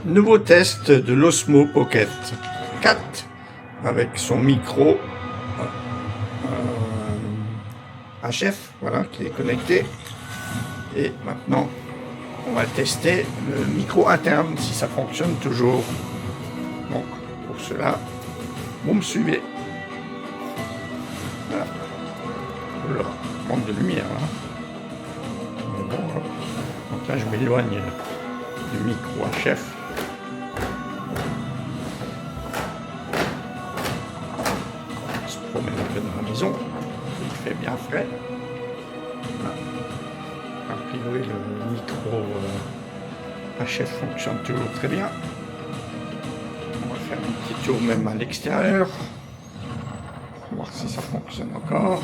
Nouveau test de l'Osmo Pocket 4 avec son micro HF, voilà, qui est connecté. Et maintenant, on va tester le micro interne si ça fonctionne toujours. Donc, pour cela, vous me suivez. Voilà. Oula, manque de lumière là. Mais bon, donc là, je m'éloigne du micro HF. On se promène un peu dans la maison. Il fait bien frais. A priori, le micro HF fonctionne toujours très bien. On va faire un petit tour même à l'extérieur. Voir si ça fonctionne encore.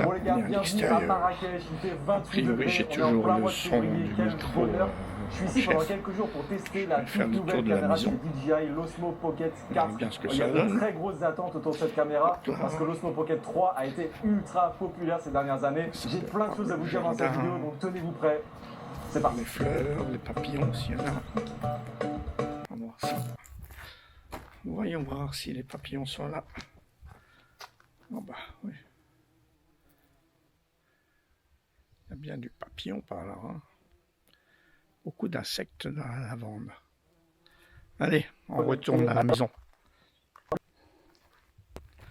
Bon les gars, bienvenue à Marrakech, il fait 28 degrés, j'ai on est toujours en plein le mois de son février, du quel micro, bonheur. Je suis ici chef. pendant quelques jours pour tester la faire toute le nouvelle tour de la caméra maison. chez DJI, l'Osmo Pocket 4. Bien ce que Il y a ça de donne. très grosses attentes autour de cette caméra parce que l'Osmo Pocket 3 a été ultra populaire ces dernières années. J'ai plein de choses à vous dire dans cette vidéo, donc tenez-vous prêts. C'est parti. Les fleurs, les papillons, s'il y en a. On va voir ça. Voyons voir si les papillons sont là. Oh bah oui. Il y a bien du papillon par là. Hein. Beaucoup d'insectes dans la lavande. Allez, on retourne à la maison.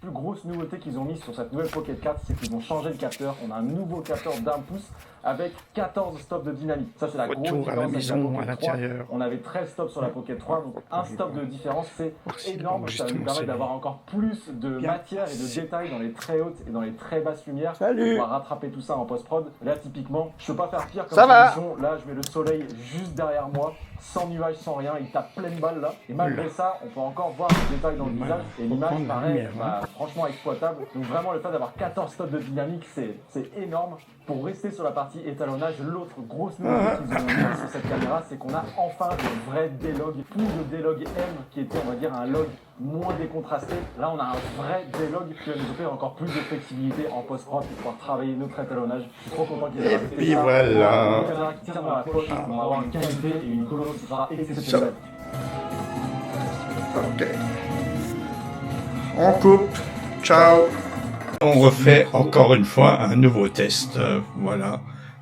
La plus grosse nouveauté qu'ils ont mise sur cette nouvelle Pocket 4, c'est qu'ils ont changé le capteur. On a un nouveau capteur d'1 pouce avec 14 stops de dynamique. Ça, c'est la grosse Retour à la différence avec la maison, Pocket à 3. l'intérieur. On avait 13 stops sur la Pocket 3, donc un stop de différence, c'est énorme. Ça va nous permettre d'avoir encore plus de matière et de détails dans les très hautes et dans les très basses lumières. Salut. On va rattraper tout ça en post-prod. Là, typiquement, je peux pas faire pire comme Ça va. solution. Là, je mets le soleil juste derrière moi, sans nuages, sans rien. Il tape pleine balle là. Et malgré ça, on peut encore voir les détails dans le visage. Et l'image paraît franchement exploitable. Donc vraiment, le fait d'avoir 14 stops de dynamique, c'est énorme. Pour rester sur la partie étalonnage, l'autre grosse nouveauté qu'ils ont mis sur cette caméra, c'est qu'on a enfin le vrai D-Log. Plus le D-Log M qui était, on va dire, un log moins décontrasté. Là, on a un vrai D-Log qui va nous offrir encore plus de flexibilité en post-prod pour pouvoir travailler notre étalonnage. Je suis trop content qu'il ait rajouté ça. puis voilà. Une caméra qui tient dans la poche, on va avoir une qualité et une colonne qui sera exceptionnelle. Ok. On coupe. Ciao. On refait encore une fois un nouveau test. Voilà.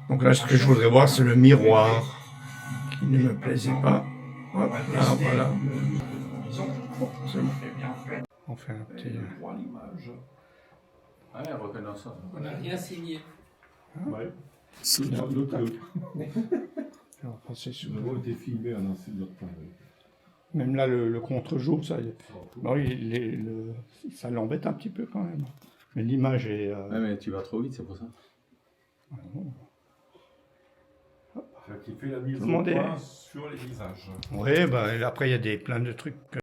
Donc là, ce que je voudrais voir, c'est le miroir qui ne me plaisait pas. Hop, là, voilà. Bon, c'est bon. On fait un petit. Ah, reconnaissance. On n'a rien signé. Ouais. On va passer sur Le rôle était filmé en ancien de notre temps. Même là, le contre-jour, ça, bon, ça l'embête un petit peu quand même. Mais l'image est. Ouais, mais tu vas trop vite, c'est pour ça. Qui fait la mise Tout le monde au est- point sur les visages. Oui, bah, après, il y a plein de trucs.